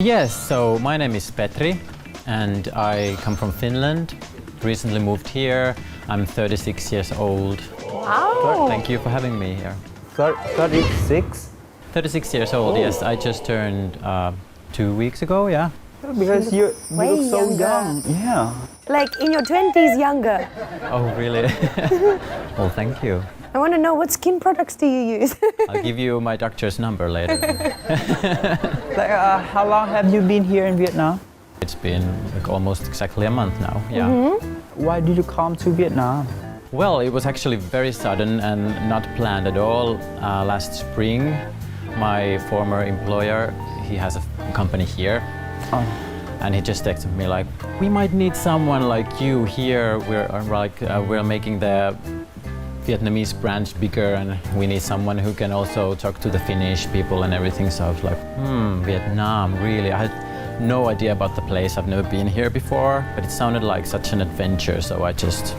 Yes, so my name is Petri and I come from Finland. Recently moved here. I'm 36 years old. Wow. Thank you for having me here. 36? 36 years old, yes. I just turned 2 weeks ago, yeah. Because you look so younger. young. Yeah. Like in your 20s younger. Oh, really? Well, thank you. I want to know, what skin products do you use? I'll give you my doctor's number later. Like, how long have you been here in Vietnam? It's been like almost exactly a month now, yeah. Why did you come to Vietnam? Well, it was actually very sudden and not planned at all. Last spring, my former employer, he has a company here. Oh. And he just texted me like, we might need someone like you here. We're making the Vietnamese branch bigger and we need someone who can also talk to the Finnish people and everything. So I was like, Vietnam, really? I had no idea about the place. I've never been here before, but it sounded like such an adventure. So I just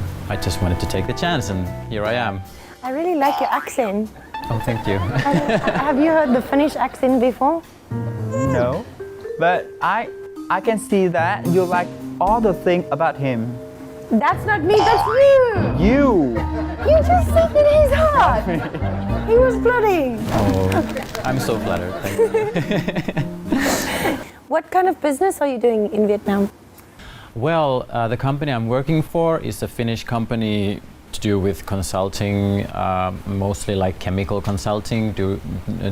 wanted to take the chance and here I am. I really like your accent. Oh, thank you. Have you heard the Finnish accent before? No. But I can see that you like all the things about him. That's not me, that's you! You! You just said in his heart! He was flooding! Oh, I'm so flattered, thank you. What kind of business are you doing in Vietnam? Well, the company I'm working for is a Finnish company to do with consulting, mostly like chemical consulting,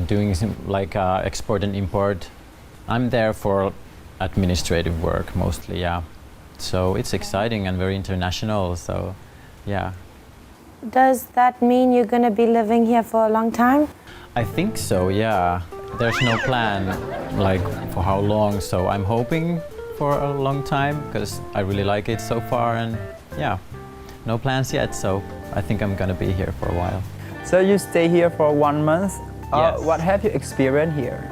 doing like export and import. I'm there for administrative work mostly, yeah. So it's exciting and very international, so yeah. Does that mean you're gonna be living here for a long time? I think so, yeah. There's no plan like for how long, so I'm hoping for a long time because I really like it so far and yeah, no plans yet, so I think I'm gonna be here for a while. So you stay here for 1 month. Yes. What have you experienced here?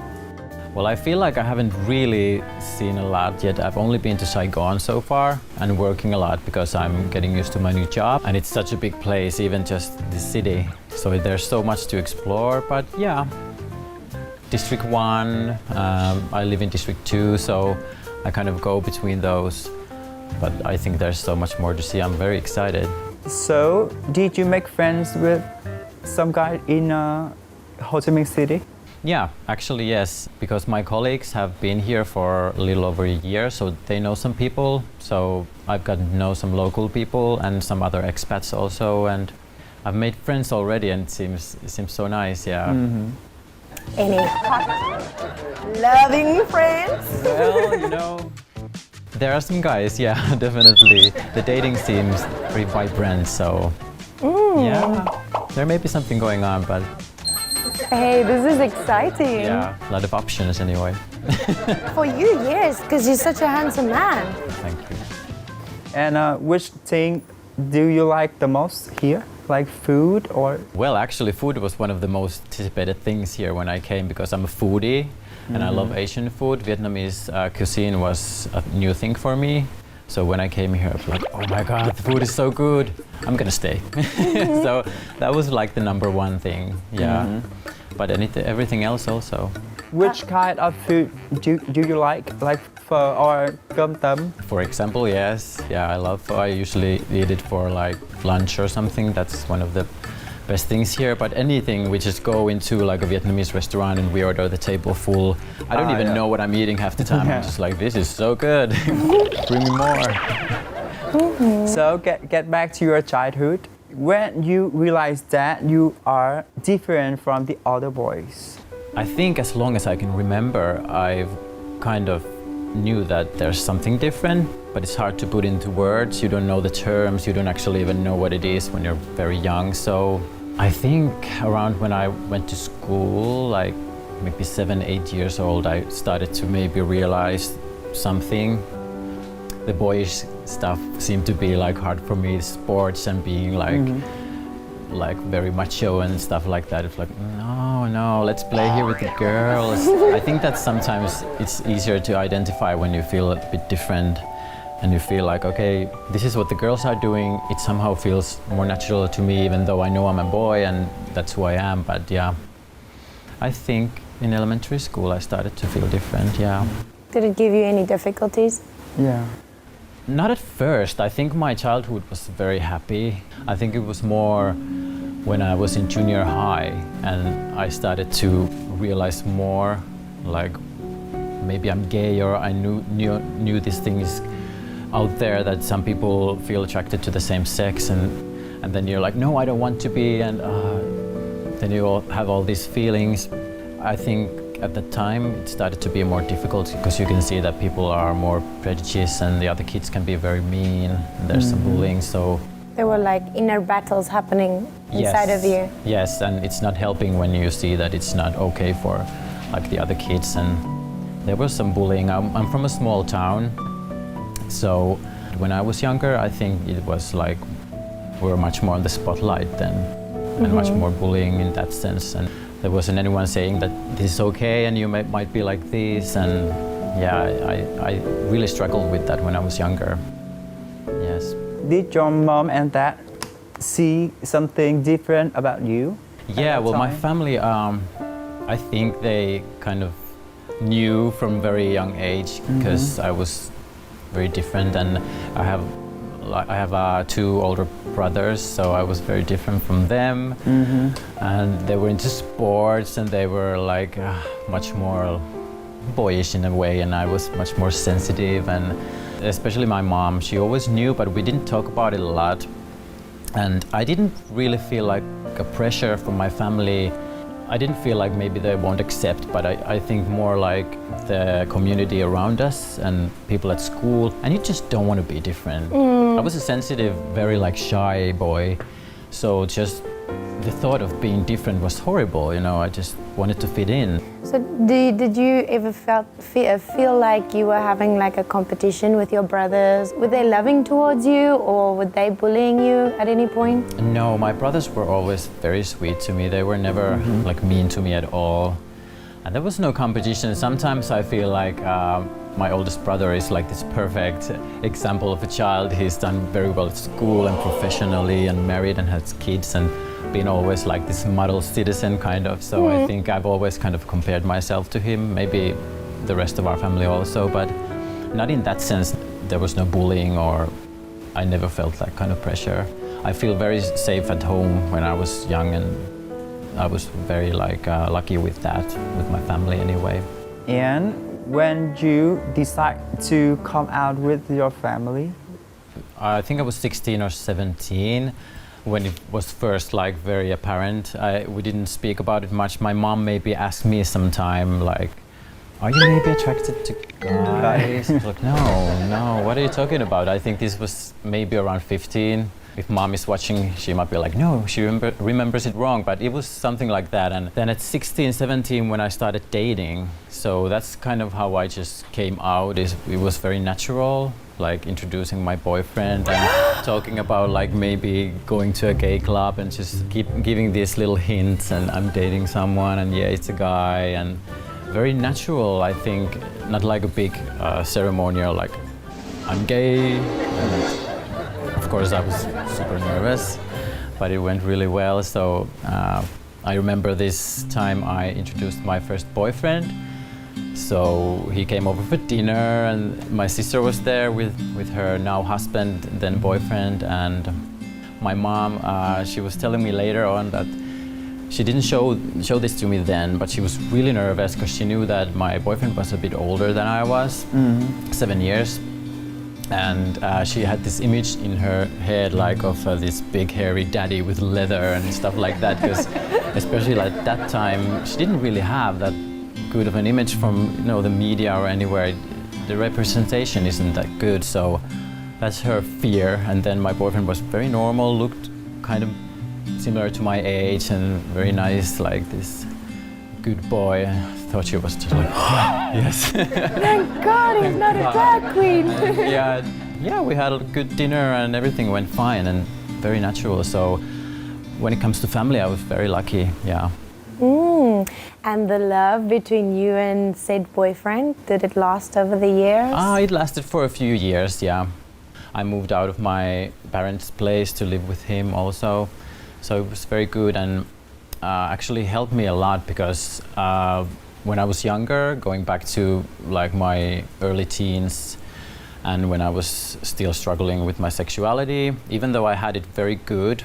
Well, I feel like I haven't really seen a lot yet. I've only been to Saigon so far and working a lot because I'm getting used to my new job. And it's such a big place, even just the city. So there's so much to explore, but yeah. District 1, I live in District 2, so I kind of go between those. But I think there's so much more to see. I'm very excited. So, did you make friends with some guy in Ho Chi Minh City? Yeah, actually yes, because my colleagues have been here for a little over a year, so they know some people. So I've gotten to know some local people and some other expats also, and I've made friends already, and it seems so nice, yeah. Any hot, loving friends? Well, you know, there are some guys, yeah, definitely. The dating seems pretty vibrant, so yeah, there may be something going on, but Hey, this is exciting. yeah, a lot of options anyway. For you, yes, because you're such a handsome man. Thank you. And which thing do you like the most here? Like food or? Well, actually, food was one of the most anticipated things here when I came because I'm a foodie and I love Asian food. Vietnamese cuisine was a new thing for me. So when I came here, I was like, oh my God, the food is so good. I'm gonna stay. So that was like the #1 thing, yeah. But everything else also. Which kind of food do you like phở or cơm tấm? For example, yes, yeah, I love pho. I usually eat it for like lunch or something. That's one of the best things here. But anything, we just go into like a Vietnamese restaurant and we order the table full. I don't even know what I'm eating half the time. I'm just like, this is so good. Bring me more. So get back to your childhood. When you realized that you are different from the other boys? I think as long as I can remember, I've kind of knew that there's something different, but it's hard to put into words. You don't know the terms, you don't actually even know what it is when you're very young. So I think around when I went to school, like maybe 7, 8 years old, I started to maybe realize something. The boyish stuff seemed to be like hard for me, sports and being like very macho and stuff like that. It's like, no, let's play here with the girls. I think that sometimes it's easier to identify when you feel a bit different and you feel like, okay, this is what the girls are doing. It somehow feels more natural to me, even though I know I'm a boy and that's who I am. But yeah, I think in elementary school I started to feel different, yeah. Did it give you any difficulties? Yeah. Not at first. I think my childhood was very happy. I think it was more when I was in junior high and I started to realize more, like maybe I'm gay, or I knew these things out there that some people feel attracted to the same sex, and then you're like, no, I don't want to be, and then you all have all these feelings. I think at the time it started to be more difficult because you can see that people are more prejudiced and the other kids can be very mean and there's some bullying, so There were like inner battles happening inside of you. Yes, and it's not helping when you see that it's not okay for like the other kids, and there was some bullying. I'm from a small town, so when I was younger I think it was like we were much more on the spotlight then, and much more bullying in that sense, and there wasn't anyone saying that this is okay and you might be like this, and yeah, I really struggled with that when I was younger. Yes. Did your mom and dad see something different about you? Yeah, well, my family, I think they kind of knew from very young age because I was very different, and I have two older brothers, so I was very different from them, and they were into sports and they were like much more boyish in a way, and I was much more sensitive, and especially my mom, she always knew, but we didn't talk about it a lot, and I didn't really feel like a pressure from my family. I didn't feel like maybe they won't accept, but I think more like the community around us and people at school, and you just don't want to be different. I was a sensitive, very like shy boy, so just the thought of being different was horrible, you know, I just wanted to fit in. So did you ever feel like you were having like a competition with your brothers? Were they loving towards you, or were they bullying you at any point? No, my brothers were always very sweet to me. They were never like mean to me at all. And there was no competition. Sometimes I feel like my oldest brother is like this perfect example of a child. He's done very well at school and professionally and married and has kids and been always like this model citizen kind of. So I think I've always kind of compared myself to him, maybe the rest of our family also, but not in that sense. There was no bullying, or I never felt that kind of pressure. I feel very safe at home when I was young, and I was very like lucky with that, with my family anyway. And when you decide to come out with your family? I think I was 16 or 17 when it was first like very apparent. We didn't speak about it much. My mom maybe asked me sometime like, are you maybe attracted to guys? I was like, no, what are you talking about? I think this was maybe around 15. If mom is watching, she might be like, no, she remembers it wrong, but it was something like that. And then at 16, 17, when I started dating, so that's kind of how I just came out. It was very natural, like introducing my boyfriend and talking about like maybe going to a gay club and just keep giving these little hints, and I'm dating someone, and yeah, it's a guy, and very natural, I think, not like a big ceremonial, like I'm gay. And of course, I was super nervous, but it went really well. So I remember this time I introduced my first boyfriend. So he came over for dinner, and my sister was there with her now husband, then boyfriend, and my mom, she was telling me later on that she didn't show this to me then, but she was really nervous because she knew that my boyfriend was a bit older than I was, 7 years. And she had this image in her head like of this big hairy daddy with leather and stuff like that, because especially at that time she didn't really have that good of an image from the media or anywhere. The representation isn't that good, so that's her fear. And then my boyfriend was very normal, looked kind of similar to my age and very nice, like this good boy. I thought she was just like, yes. Thank God he's not a drag queen. Yeah, we had a good dinner and everything went fine and very natural. So when it comes to family, I was very lucky, yeah. And the love between you and said boyfriend, did it last over the years? It lasted for a few years, yeah. I moved out of my parents' place to live with him also. So it was very good, and actually helped me a lot because when I was younger, going back to like my early teens, and when I was still struggling with my sexuality, even though I had it very good,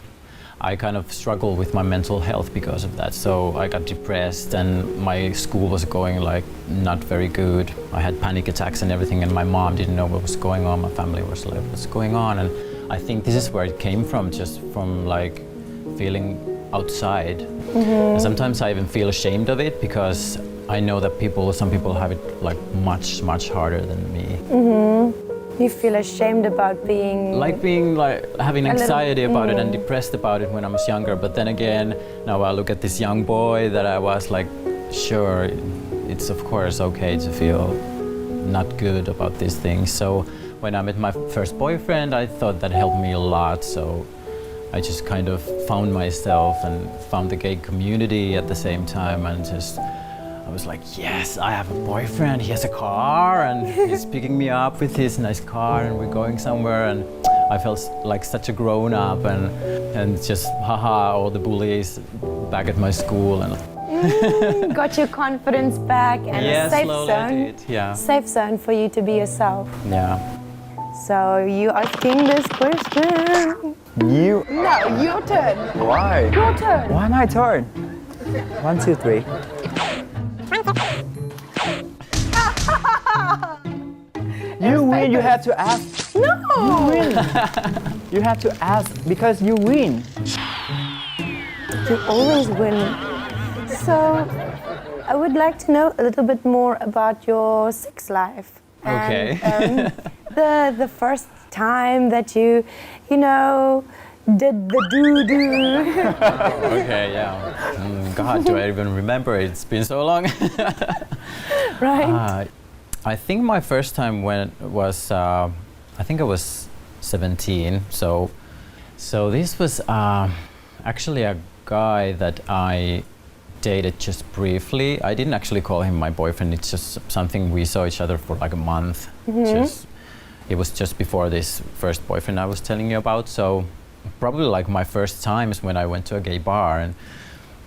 I kind of struggled with my mental health because of that. So I got depressed, and my school was going like not very good. I had panic attacks and everything, and my mom didn't know what was going on. My family was like, what's going on? And I think this is where it came from, just from like feeling outside. And sometimes I even feel ashamed of it, because I know that some people have it like much harder than me. You feel ashamed about being... having anxiety about it and depressed about it when I was younger. But then again, now I look at this young boy that I was like, sure, it's of course okay to feel not good about these things. So when I met my first boyfriend, I thought that helped me a lot. So I just kind of found myself and found the gay community at the same time, and I was like, yes, I have a boyfriend, he has a car, and he's picking me up with his nice car, and we're going somewhere, and I felt like such a grown-up, and just, haha, all the bullies back at my school. And got your confidence back, and yeah, a safe slowly zone. I did, yeah. Safe zone for you to be yourself. Yeah. So you asking this question? You? No, your turn. Why? Your turn. Why my turn? 1, 2, 3. You win, you have to ask. No! You win. You have to ask because you win. You always win. So, I would like to know a little bit more about your sex life. Okay. And, the first time that you did the doo-doo. Okay, yeah. God, do I even remember? It's been so long. Right? I think my first time was, I think I was 17. So this was actually a guy that I dated just briefly. I didn't actually call him my boyfriend. It's just something we saw each other for like a month. It was just before this first boyfriend I was telling you about. So probably like my first times when I went to a gay bar, and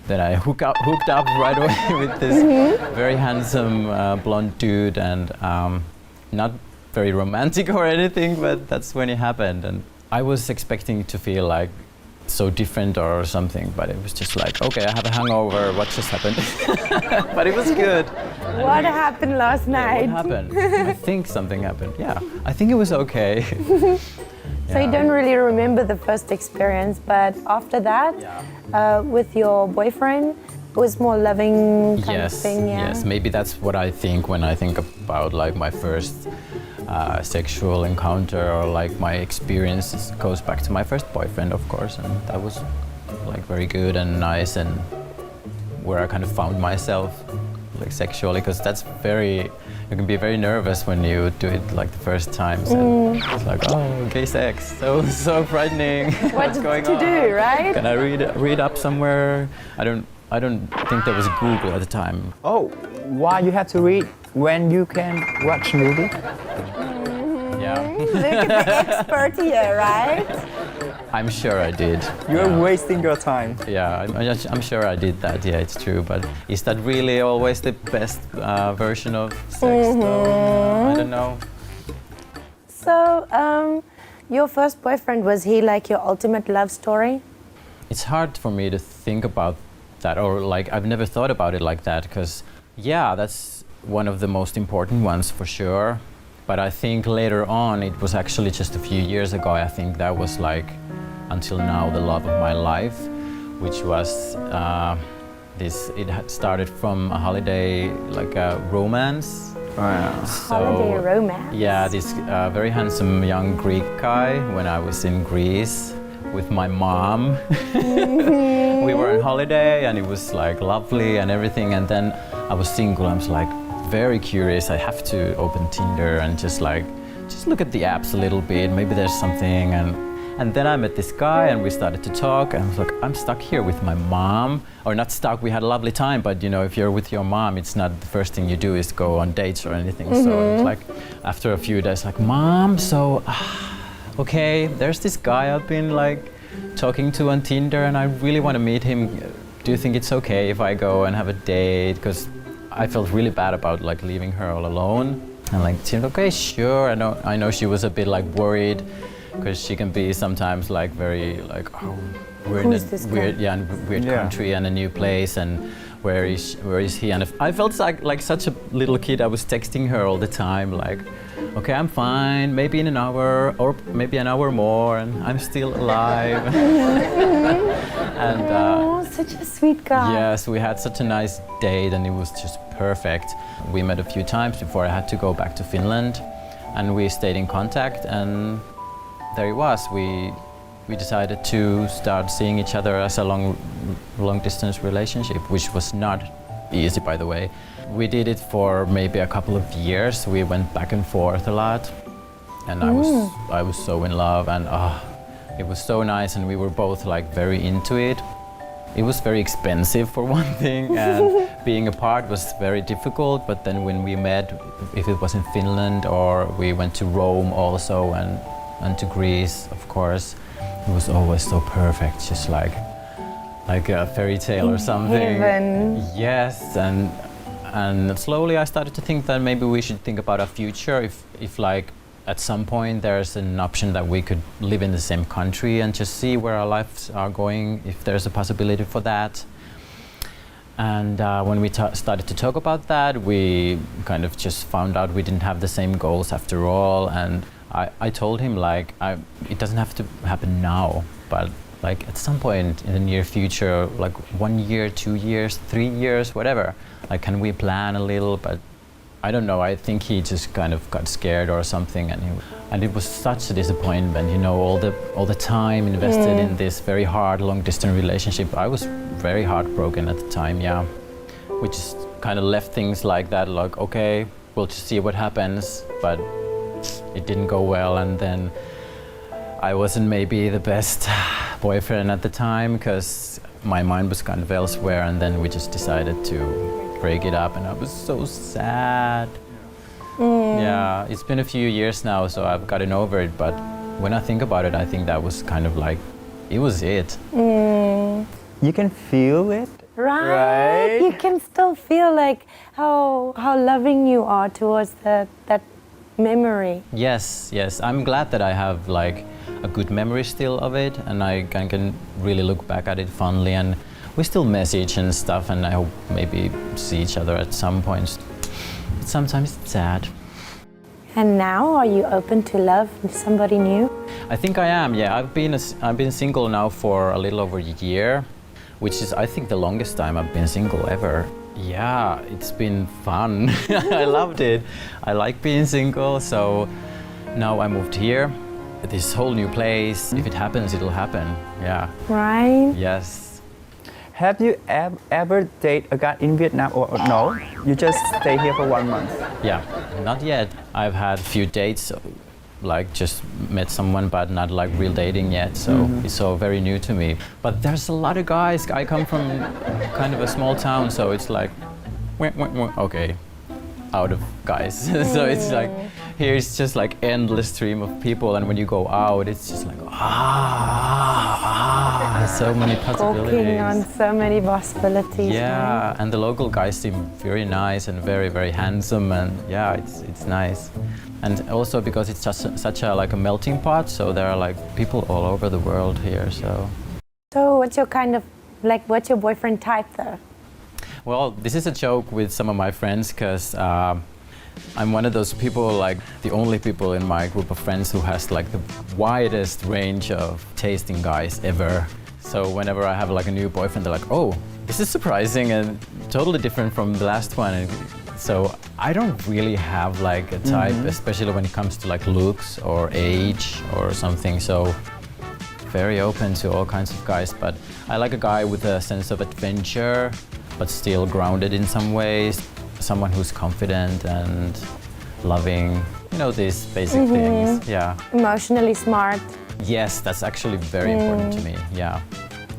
then I hooked up right away with this very handsome blonde dude, and not very romantic or anything, but that's when it happened. And I was expecting to feel like so different or something, but it was just like, okay, I have a hangover, what just happened? But it was good. What happened last night? What happened? I think something happened, yeah. I think it was okay. So you don't really remember the first experience, but after that, with your boyfriend, it was more loving kind of thing, yeah? Yes, maybe that's what I think when I think about like my first sexual encounter, or like my experience goes back to my first boyfriend, of course, and that was like very good and nice, and where I kind of found myself like sexually, because you can be very nervous when you do it like the first time. So it's like, oh, gay sex, so frightening. What's going to on? do, right? Can I read up somewhere? I don't think there was Google at the time. Oh, why you have to read when you can watch movie? Yeah. Look at the expert here, right? I'm sure I did. You're wasting your time. Yeah, I'm sure I did that. Yeah, it's true. But is that really always the best version of sex? Though? I don't know. So, your first boyfriend, was he like your ultimate love story? It's hard for me to think about that, or like I've never thought about it like that, because yeah, that's one of the most important ones for sure. But I think later on, it was actually just a few years ago, I think that was like, until now, the love of my life, which was it had started from a holiday, like a romance. Holiday romance? Yeah, this very handsome young Greek guy when I was in Greece with my mom. We were on holiday and it was like lovely and everything, and then I was single. I was like very curious. I have to open Tinder and just look at the apps a little bit. Maybe there's something. And then I met this guy and we started to talk, and I was like, I'm stuck here with my mom. Or not stuck, we had a lovely time, but you know, if you're with your mom, it's not the first thing you do is go on dates or anything. So it's like, after a few days, like, Mom, so, okay, there's this guy I've been like talking to on Tinder and I really want to meet him. Do you think it's okay if I go and have a date? Because I felt really bad about like leaving her all alone. And like, she said, okay, sure. I know she was a bit like worried because she can be sometimes like very like, oh, we're Who's in this a guy? weird country and a new place, and where is he? And if, I felt like such a little kid. I was texting her all the time, like, okay, I'm fine, maybe in an hour or maybe an hour more, and I'm still alive. And Oh, such a sweet guy. yes, we had such a nice date, and it was just perfect. We met a few times before I had to go back to Finland, and we stayed in contact, and there it was. We decided to start seeing each other as a long distance relationship, which was not easy, by the way. We did it for maybe a couple of years. We went back and forth a lot, and I was so in love, and it was so nice, and we were both like very into it. It was very expensive for one thing, and being apart was very difficult. But then when we met, if it was in Finland or we went to Rome also and to Greece, of course, it was always so perfect, just like a fairy tale or something. Heaven. Yes, and slowly I started to think that maybe we should think about our future. If like at some point there's an option that we could live in the same country and just see where our lives are going, if there's a possibility for that. And when we started to talk about that, we kind of just found out we didn't have the same goals after all. And I told him like, it doesn't have to happen now, but like at some point in the near future, like 1 year, 2 years, 3 years, whatever, like can we plan a little? But I don't know, I think he just kind of got scared or something, and it was such a disappointment, you know, all the time invested in this very hard long distance relationship. I was very heartbroken at the time, yeah. We just kind of left things like that, like, okay, we'll just see what happens, but it didn't go well, and then I wasn't maybe the best boyfriend at the time because my mind was kind of elsewhere, and then we just decided to break it up, and I was so sad. Yeah, it's been a few years now, so I've gotten over it, but when I think about it, I think that was kind of like, it was it. You can feel it. Right? You can still feel like how loving you are towards that memory. Yes, I'm glad that I have like a good memory still of it, and I can really look back at it fondly, and we still message and stuff, and I hope maybe see each other at some point. But sometimes it's sad. And now, are you open to love somebody new? I think I am, yeah. I've been single now for a little over a year, which is, I think, the longest time I've been single ever. Yeah, it's been fun. I loved it. I like being single, so now I moved here. This whole new place. If it happens, it'll happen. Yeah. Right? Yes. Have you ever dated a guy in Vietnam or no? You just stay here for 1 month? Yeah, not yet. I've had a few dates, like just met someone, but not like real dating yet. So it's all very new to me. But there's a lot of guys. I come from kind of a small town, so it's like, okay, out of guys. So it's like, here it's just like endless stream of people, and when you go out, it's just like, so many possibilities. Walking on so many possibilities. Yeah, right? and the local guys seem very nice and very, very handsome, and yeah, it's nice. And also because it's such a like a melting pot, so there are like people all over the world here. So what's your what's your boyfriend type though? Well, this is a joke with some of my friends because I'm one of those people, like the only people in my group of friends who has like the widest range of taste in guys ever. So whenever I have like a new boyfriend, they're like, oh, this is surprising and totally different from the last one. And so I don't really have like a type, especially when it comes to like looks or age or something. So very open to all kinds of guys, but I like a guy with a sense of adventure, but still grounded in some ways. Someone who's confident and loving, you know, these basic things, yeah. Emotionally smart. Yes, that's actually very important to me, yeah.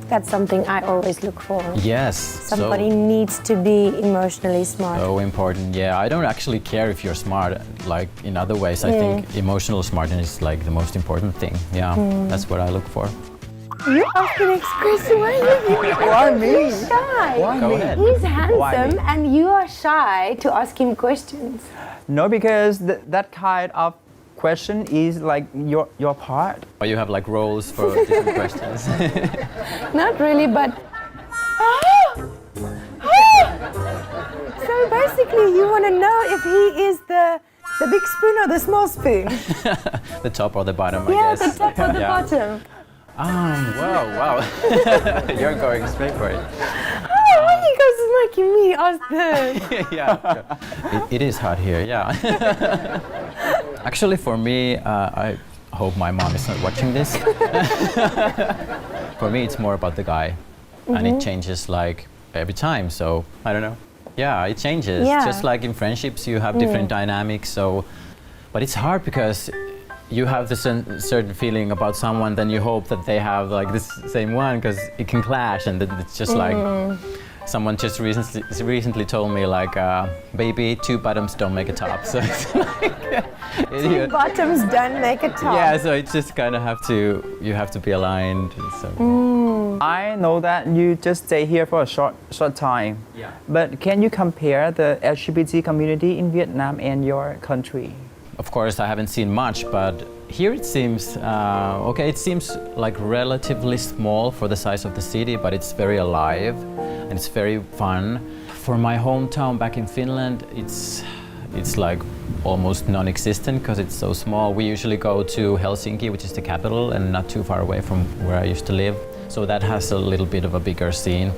That's something I always look for. Yes. Somebody needs to be emotionally smart. So important, yeah. I don't actually care if you're smart, like in other ways. I think emotional smartness is like the most important thing, yeah. That's what I look for. You ask the next question. Why are you Why me? shy? Why Go me? ahead. He's Why handsome me? and you are shy to ask him questions. No, because that kind of question is like your part. Or you have like roles for different questions. Not really, but. So basically, you want to know if he is the big spoon or the small spoon? The top or the bottom, I Yeah, guess. the top or the Yeah. bottom. Wow. You're going straight for it. Oh, why you guys making me ask this? Yeah, sure. It is hot here, yeah. Actually, for me, I hope my mom is not watching this. For me, it's more about the guy. And it changes like every time, so I don't know. Yeah, it changes. Yeah. Just like in friendships, you have different dynamics, so... But it's hard because you have this certain feeling about someone, then you hope that they have like this same one, because it can clash, and then it's just like... Someone just recently told me like, baby, two bottoms don't make a top. So it's like, Two bottoms don't make a top. yeah, so it's just kind of you have to be aligned. So. I know that you just stay here for a short time. Yeah. But can you compare the LGBT community in Vietnam and your country? Of course, I haven't seen much, but here it seems, okay, it seems like relatively small for the size of the city, but it's very alive and it's very fun. For my hometown back in Finland, it's like almost non-existent because it's so small. We usually go to Helsinki, which is the capital, and not too far away from where I used to live. So that has a little bit of a bigger scene.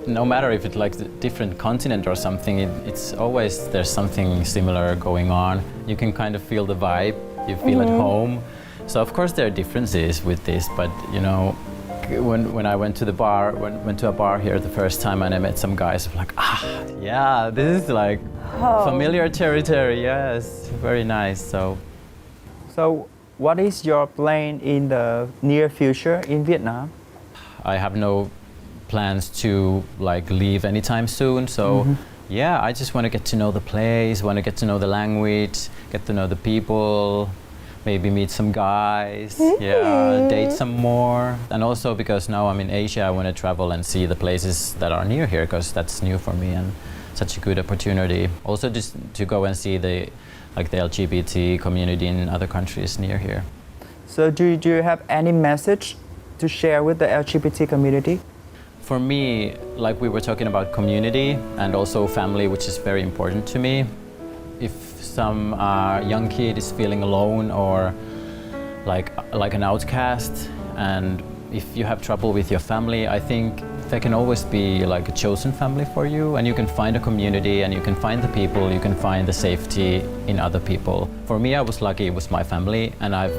No matter if it's like a different continent or something, it's always there's something similar going on. You can kind of feel the vibe, you feel at home. So of course there are differences with this, but you know, when I went to the bar, went to a bar here the first time and I met some guys, I'm like, yeah, this is like familiar territory, yes, very nice. So what is your plan in the near future in Vietnam? I have no plans to like leave anytime soon, so yeah, I just want to get to know the place, want to get to know the language, get to know the people, maybe meet some guys, yeah, date some more. And also because now I'm in Asia, I want to travel and see the places that are near here, because that's new for me and such a good opportunity. Also just to go and see the LGBT community in other countries near here. So do you have any message to share with the LGBT community? For me, like we were talking about community and also family, which is very important to me. If some young kid is feeling alone or like an outcast, and if you have trouble with your family, I think there can always be like a chosen family for you, and you can find a community and you can find the people, you can find the safety in other people. For me, I was lucky it was my family, and I've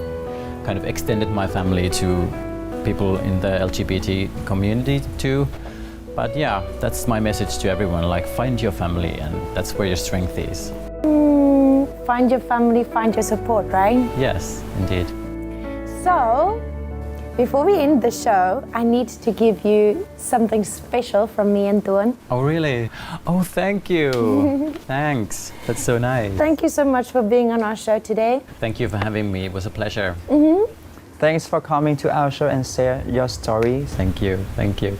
kind of extended my family to people in the LGBT community too. But yeah, that's my message to everyone, like find your family, and that's where your strength is. Find your family, find your support, right? Yes, indeed. So, before we end the show, I need to give you something special from me and Tuân. Oh really? Oh, thank you. Thanks, that's so nice. Thank you so much for being on our show today. Thank you for having me, it was a pleasure. Thanks for coming to our show and share your stories. Thank you, thank you.